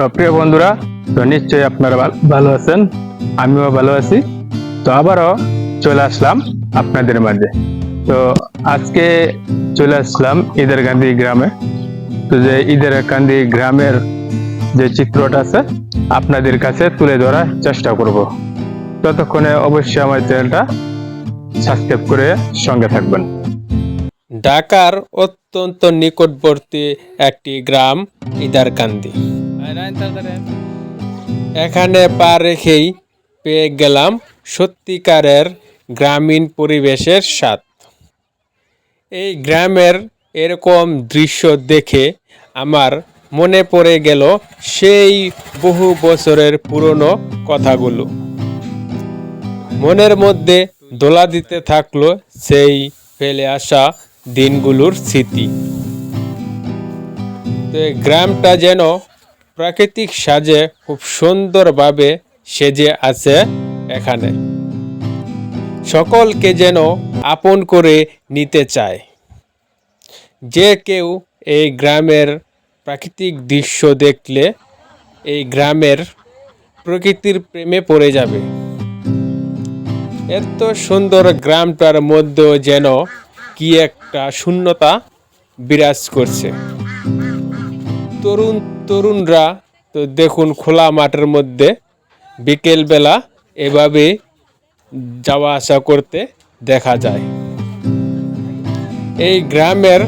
তো প্রিয় বন্ধুরা, তো নিশ্চয়ই আপনারা ভালো আছেন, আমিও ভালো আছি। তো আবারও চলে আসলাম আপনাদের মাঝে। তো আজকে চলে আসলাম ইদারকান্দি গ্রামে। তো যে ইদারকান্দি গ্রামের যে চিত্রটা আছে আপনাদের কাছে তুলে ধরার চেষ্টা করব। ততক্ষণে অবশ্যই আমার চ্যানেলটা সাবস্ক্রাইব করে সঙ্গে থাকবেন। ঢাকার অত্যন্ত নিকটবর্তী একটি গ্রাম ইদারকান্দি। এখানে পা রেখেই পেয়ে গেলাম সত্যিকারের গ্রামীণ পরিবেশের স্বাদ। এই গ্রামের এরকম দৃশ্য দেখে আমার মনে পড়ে গেল সেই বহু বছরের পুরনো কথাগুলো। মনের মধ্যে দোলা দিতে থাকলো সেই ফেলে আসা দিনগুলোর স্মৃতি। তো এই গ্রামটা যেন প্রাকৃতিক সাজে খুব সুন্দরভাবে সেজে আছে এখানে। সকলকে যেন আপন করে নিতে চায়। যে কেউ এই গ্রামের প্রাকৃতিক দৃশ্য দেখলে এই গ্রামের প্রকৃতির প্রেমে পড়ে যাবে। এত সুন্দর গ্রামটার মধ্যেও যেন কি একটা শূন্যতা বিরাজ করছে। তরুণরা তো দেখুন খোলা মাঠের মধ্যে বিকেলবেলা এভাবে যাওয়া আসা করতে দেখা যায়। এই গ্রামের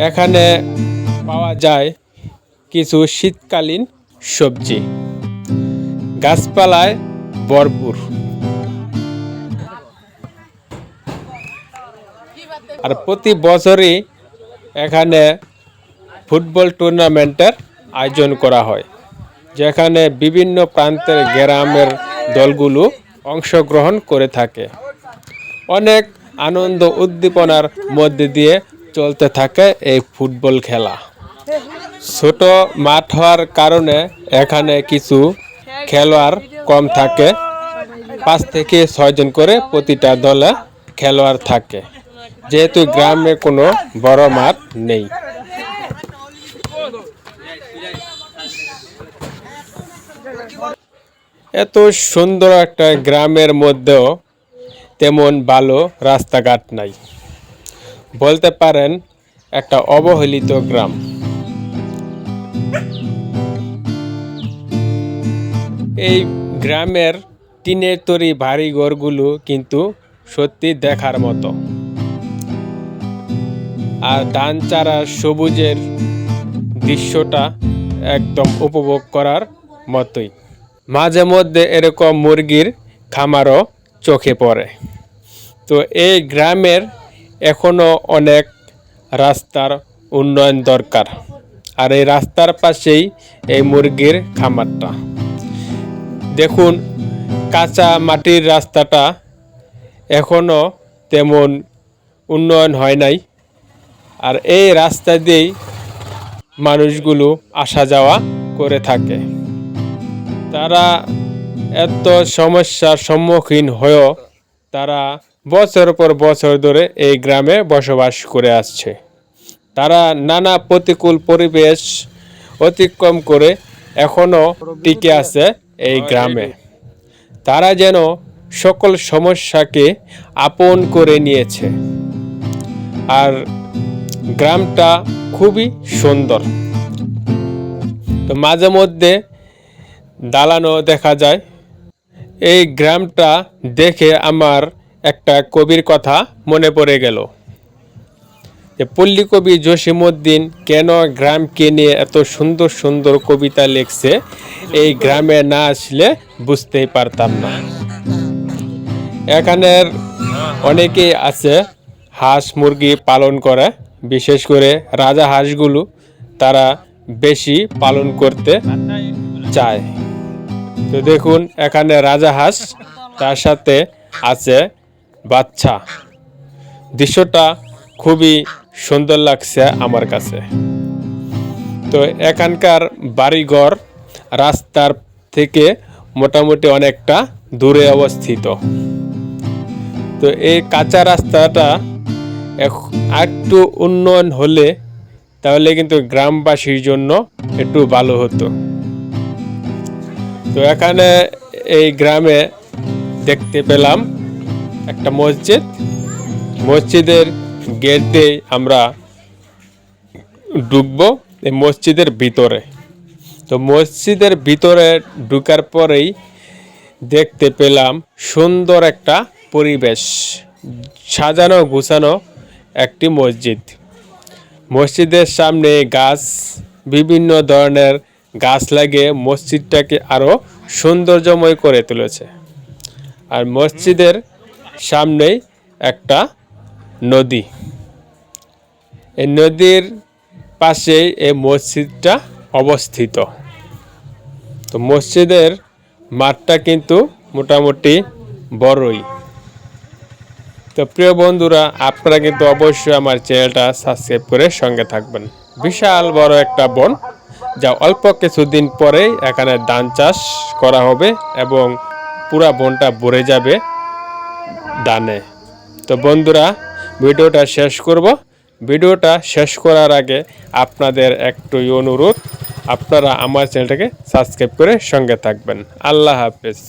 এখানে পাওয়া যায় কিছু শীতকালীন সবজি, গাছপালায় ভরপুর। আর প্রতি বছরই এখানে ফুটবল টুর্নামেন্টের আয়োজন করা হয়, যেখানে বিভিন্ন প্রান্তের গ্রামের দলগুলো অংশগ্রহণ করে থাকে। অনেক আনন্দ উদ্দীপনার মধ্যে দিয়ে চলতে থাকে এই ফুটবল খেলা। ছোট মাঠ হওয়ার কারণে এখানে কিছু খেলোয়াড় কম থাকে, 5 থেকে 6 জন করে প্রতিটা দলে খেলোয়াড় থাকে, যেহেতু গ্রামে কোনো বড় মাঠ নেই। এত সুন্দর একটা গ্রামের মধ্যেও তেমন ভালো রাস্তাঘাট নাই, বলতে পারেন একটা অবহেলিত গ্রাম। এই গ্রামের টিনের তৈরি ভারী ঘরগুলো কিন্তু সত্যি দেখার মতো, আর ধান চারার সবুজের দৃশ্যটা একদম উপভোগ করার মতোই। মাঝে মধ্যে এরকম মুরগির খামারও চোখে পড়ে। তো এই গ্রামের এখনো অনেক রাস্তার উন্নয়ন দরকার, আর এই রাস্তার পাশেই এই মুরগির খামারটা। দেখুন, কাঁচা মাটির রাস্তাটা এখনো তেমন উন্নয়ন হয় নাই, আর এই রাস্তা দিয়েই মানুষগুলো আসা যাওয়া করে থাকে। তারা এত সমস্যার সম্মুখীন হয়েও তারা বছর পর বছর ধরে এই গ্রামে বসবাস করে আসছে। তারা নানা প্রতিকূল পরিবেশ অতিক্রম করে এখনো টিকে আছে এই গ্রামে। তারা যেন সকল সমস্যাকে আপন করে নিয়েছে, আর গ্রামটা খুবই সুন্দর। তো মাঝে মধ্যে দালানও দেখা যায়। এই গ্রামটা দেখে আমার একটা কবির কথা মনে পড়ে গেল, যে পল্লী কবি জসিমউদ্দিন কেন গ্রামকে নিয়ে এত সুন্দর সুন্দর কবিতা লিখছে, এই গ্রামে না আসলে বুঝতেই পারতাম না। এখানের অনেকেই আছে হাঁস মুরগি পালন করে, বিশেষ করে রাজা হাঁসগুলো তারা বেশি পালন করতে চায়। তো দেখুন, এখানে রাজা হাঁস, তার সাথে আছে বাচ্চা। দৃশ্যটা খুবই সুন্দর লাগছে আমার কাছে। তো এখানকার বাড়িঘর রাস্তার থেকে মোটামুটি অনেকটা দূরে অবস্থিত। তো এই কাঁচা রাস্তাটা একটু উন্নয়ন হলে তাহলে কিন্তু গ্রামবাসীর জন্য একটু ভালো হতো। তো এখানে এই গ্রামে দেখতে পেলাম একটা মসজিদ। মসজিদের গেট দিয়ে আমরা ঢুকবো এই মসজিদের ভিতরে। তো মসজিদের ভিতরে ঢুকার পরেই দেখতে পেলাম সুন্দর একটা পরিবেশ, সাজানো গুছানো একটি মসজিদ। মসজিদের সামনে গাছ, বিভিন্ন ধরনের গাছ লাগিয়ে মসজিদটাকে আরও সৌন্দর্যময় করে তুলেছে। আর মসজিদের সামনেই একটা নদী, এই নদীর পাশেই এই মসজিদটা অবস্থিত। তো মসজিদের মাঠটা কিন্তু মোটামুটি বড়ই। তো প্রিয় বন্ধুরা, আপনারা কিন্তু অবশ্যই আমার চ্যানেলটা সাবস্ক্রাইব করে সঙ্গে থাকবেন। বিশাল বড় একটা বন, যা অল্প কিছুদিন পরেই এখানে ধান চাষ করা হবে এবং পুরা বনটা ভরে যাবে ধানে। তো বন্ধুরা, ভিডিওটা শেষ করব। ভিডিওটা শেষ করার আগে আপনাদের একটুই অনুরোধ, আপনারা আমার চ্যানেলটাকে সাবস্ক্রাইব করে সঙ্গে থাকবেন। আল্লাহ হাফেজ।